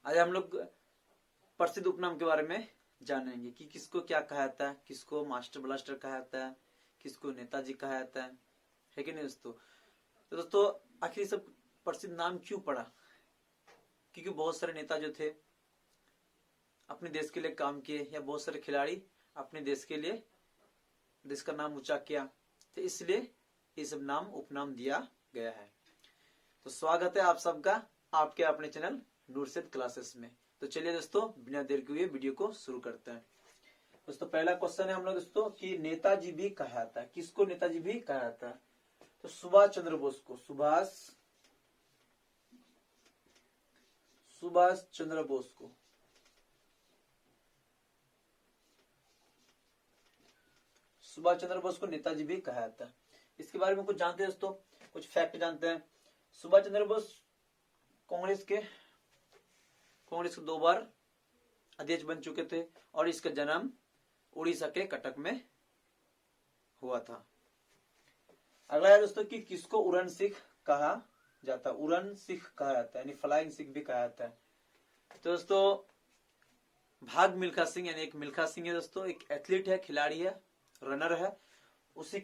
आज हम लोग प्रसिद्ध उपनाम के बारे में जानेंगे कि किसको क्या कहा जाता है, किसको मास्टर ब्लास्टर कहा जाता है, किसको नेताजी कहा जाता है कि नहीं दोस्तों। तो दोस्तों आखिर सब प्रसिद्ध नाम क्यों पड़ा? क्योंकि बहुत सारे नेता जो थे अपने देश के लिए काम किए, या बहुत सारे खिलाड़ी अपने देश के लिए देश का नाम ऊंचा किया, तो इसलिए ये सब नाम उपनाम दिया गया है। तो स्वागत है आप सबका आपके अपने चैनल नूरशद क्लासेस में। तो चलिए दोस्तों बिना देर के हुए वीडियो को शुरू करते हैं। दोस्तों पहला क्वेश्चन है हम लोग दोस्तों कि नेताजी भी कहा जाता है, किसको नेताजी भी कहा जाता है? तो सुभाष चंद्र बोस को, सुभाष चंद्र बोस को सुभाष चंद्र बोस को नेताजी भी कहा जाता है। इसके बारे में कुछ जानते हैं दोस्तों, कुछ फैक्ट जानते हैं। सुभाष चंद्र बोस कांग्रेस के 2 बार अध्यक्ष बन चुके थे और इसका जन्म उड़ीसा के कटक में हुआ था। अगला है दोस्तों कि किसको उड़न सिख कहा जाता है? उड़न सिख कहा जाता है, यानी फ्लाइंग सिख भी कहा जाता है। तो दोस्तों भाग मिल्खा सिंह, यानी एक मिल्खा सिंह है दोस्तों, एक एथलीट है, खिलाड़ी है, रनर है, उसी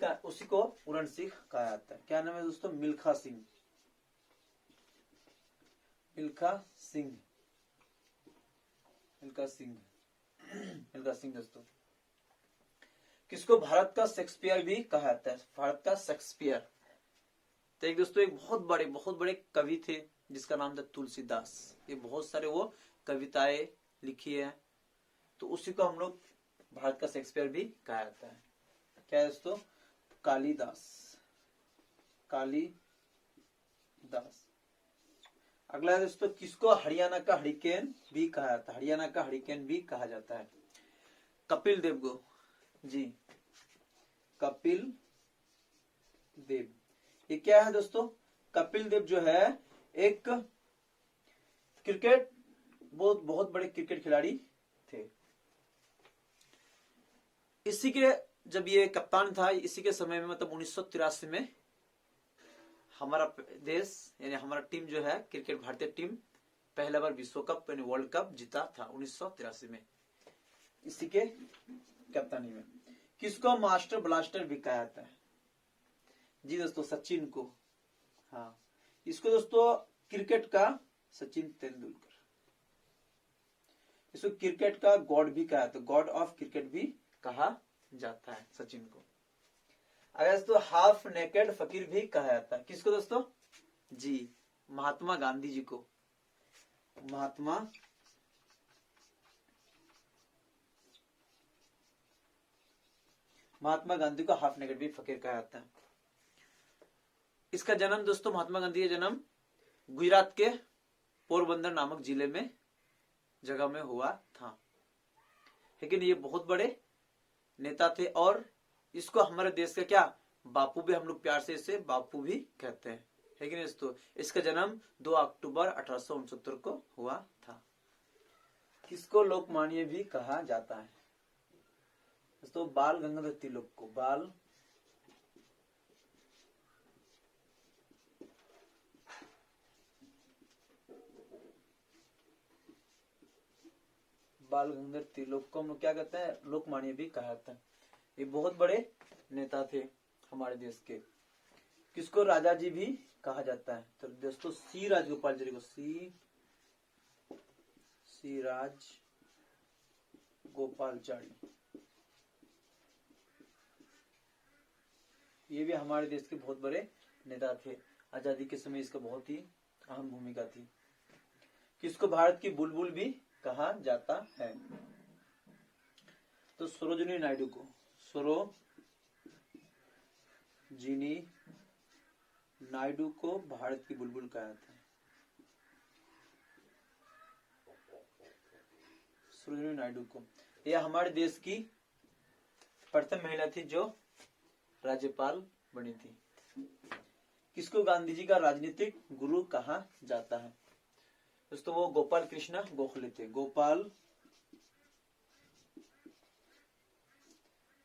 को उड़न सिख कहा जाता है। क्या नाम है दोस्तों? मिल्खा सिंह। दोस्तों किसको भारत का शेक्सपियर भी कहा जाता है? भारत का शेक्सपियर तो एक दोस्तों एक बहुत बड़े कवि थे जिसका नाम था तुलसीदास। ये बहुत सारे वो कविताएं लिखी है, तो उसी को हम लोग भारत का शेक्सपियर भी कहा जाता है। क्या है दोस्तों? कालिदास। अगला है दोस्तों किसको हरियाणा का हरिकेन भी कहा जाता है? हरियाणा का हरिकेन भी कहा जाता है कपिल देव को जी, कपिल देव। ये क्या है दोस्तों? कपिल देव जो है एक क्रिकेट बहुत बड़े क्रिकेट खिलाड़ी थे। इसी के जब ये कप्तान था, इसी के समय में मतलब 1983 में हमारा देश यानी हमारा टीम जो है क्रिकेट भारतीय टीम पहला बार विश्व कप यानी वर्ल्ड कप जीता था 1983 में, इसी के कप्तानी में। किसको मास्टर ब्लास्टर भी कहा जाता है? जी दोस्तों सचिन को। हाँ, इसको दोस्तों क्रिकेट का सचिन तेंदुलकर, इसको क्रिकेट का गॉड भी कहा जाता है, गॉड ऑफ क्रिकेट भी कहा जाता है सचिन को। अगर दोस्तों हाफ नेकेड फकीर भी कहा जाता है। किसको दोस्तों? जी, महात्मा गांधी जी को। महात्मा गांधी को हाफ नेकेड भी फकीर कहा जाता है। इसका जन्म दोस्तों, महात्मा गांधी का जन्म गुजरात के पोरबंदर नामक जिले में जगह में हुआ था। लेकिन ये बहुत बड़े नेता थे और इसको हमारे देश का क्या बापू भी, हम लोग प्यार से इसे बापू भी कहते हैं, है कि नहीं दोस्तों। इसका जन्म 2 अक्टूबर 1869 को हुआ था। किसको लोकमान्य भी कहा जाता है दोस्तों? बाल गंगाधर तिलक को। बाल गंगाधर तिलक को हम लोग क्या कहते हैं? लोकमान्य भी कहा जाता है। ये बहुत बड़े नेता थे हमारे देश के। किसको राजा जी भी कहा जाता है? तो दोस्तों सी राजगोपालचारी को। सी राजगोपालचारी, ये भी हमारे देश के बहुत बड़े नेता थे। आजादी के समय इसका बहुत ही अहम भूमिका थी। किसको भारत की बुलबुल भी कहा जाता है? तो सरोजिनी नायडू को। सरोजिनी नायडू को भारत की बुलबुल कहा जाता है। सरोजिनी नायडू को, यह हमारे देश की प्रथम महिला थी जो राज्यपाल बनी थी। किसको गांधी जी का राजनीतिक गुरु कहा जाता है? दोस्तों वो गोपाल कृष्ण गोखले थे। गोपाल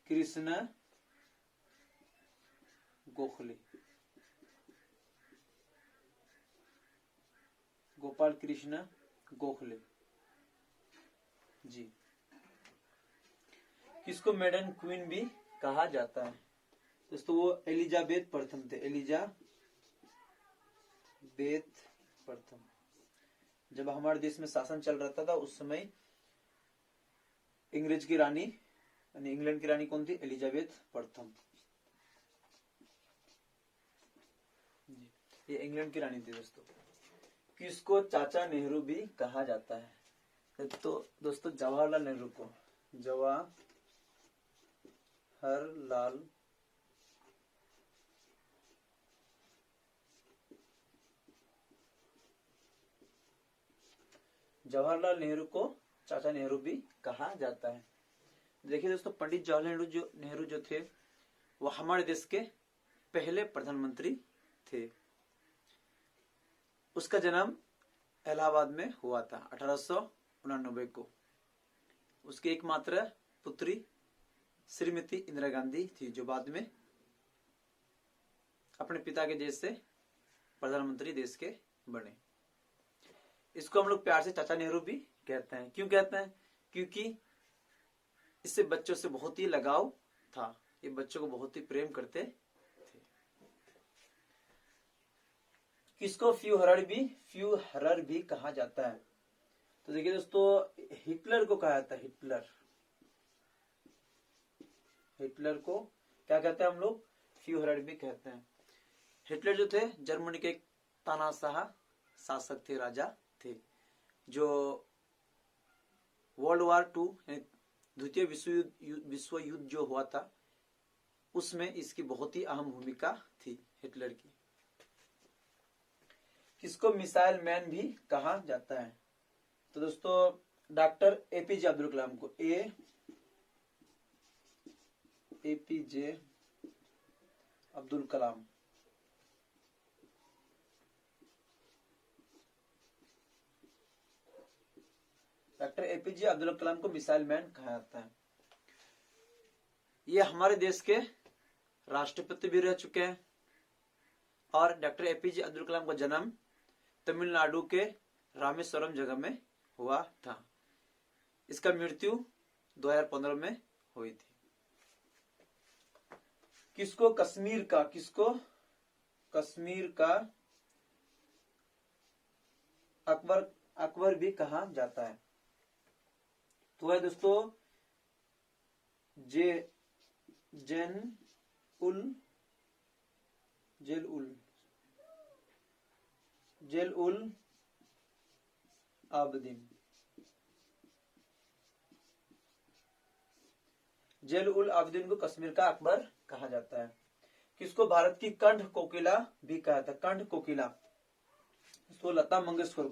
कृष्ण गोखले। गोपाल कृष्ण गोखले जी। किसको मेडन क्वीन भी कहा जाता है दोस्तों? वो एलिजाबेथ प्रथम थे, एलिजाबेथ प्रथम। जब हमारे देश में शासन चल रहा था उस समय अंग्रेज की रानी यानी इंग्लैंड की रानी कौन थी? एलिजाबेथ प्रथम। ये इंग्लैंड की रानी थी दोस्तों। किसको चाचा नेहरू भी कहा जाता है? तो दोस्तों जवाहरलाल नेहरू को जवाहरलाल नेहरू को चाचा नेहरू भी कहा जाता है। देखिए दोस्तों, पंडित जवाहरलाल नेहरू जो थे वो हमारे देश के पहले प्रधानमंत्री थे। उसका जन्म इलाहाबाद में हुआ था 1889 को। उसकी एकमात्र पुत्री श्रीमती इंदिरा गांधी थी, जो बाद में अपने पिता के देश से प्रधानमंत्री देश के बने। इसको हम लोग प्यार से चाचा नेहरू भी कहते हैं। क्यों कहते हैं? क्योंकि इससे बच्चों से बहुत ही लगाव था, ये बच्चों को बहुत ही प्रेम करते थे। किसको फ्यूहरर भी कहा जाता है? तो देखिए दोस्तों, हिटलर को कहा जाता है हिटलर को क्या कहते हैं हम लोग? फ्यूहरर भी कहते हैं। हिटलर जो थे जर्मनी के एक तानाशाह शासक थे, राजा थे, जो वर्ल्ड वार 2 द्वितीय विश्व युद्ध जो हुआ था उसमें इसकी बहुत ही अहम भूमिका थी हिटलर की। किसको मिसाइल मैन भी कहा जाता है? तो दोस्तों डॉक्टर एपीजे अब्दुल कलाम को APJ Abdul Kalam doctor APJ Abdul Kalam को मिसाइल मैन कहा जाता है। ये हमारे देश के राष्ट्रपति भी रह चुके हैं और डॉक्टर एपीजे अब्दुल कलाम का जन्म तमिलनाडु के रामेश्वरम जगह में हुआ था। इसका मृत्यु 2015 में हुई थी। किसको कश्मीर का अकबर भी कहा जाता है? तो है दोस्तों जेल उल आबदीन को कश्मीर का अकबर कहा जाता है। किसको भारत की कंठ कोकिला भी कहा जाता है? कंठ कोकिला तो लता मंगेशकर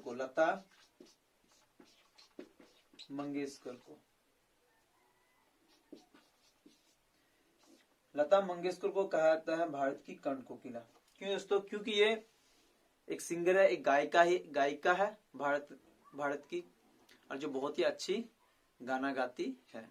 को कहा जाता है भारत की कंठ कोकिला। क्यों दोस्तों? क्योंकि ये एक सिंगर है, एक गायिका है भारत की, और जो बहुत ही अच्छी गाना गाती है।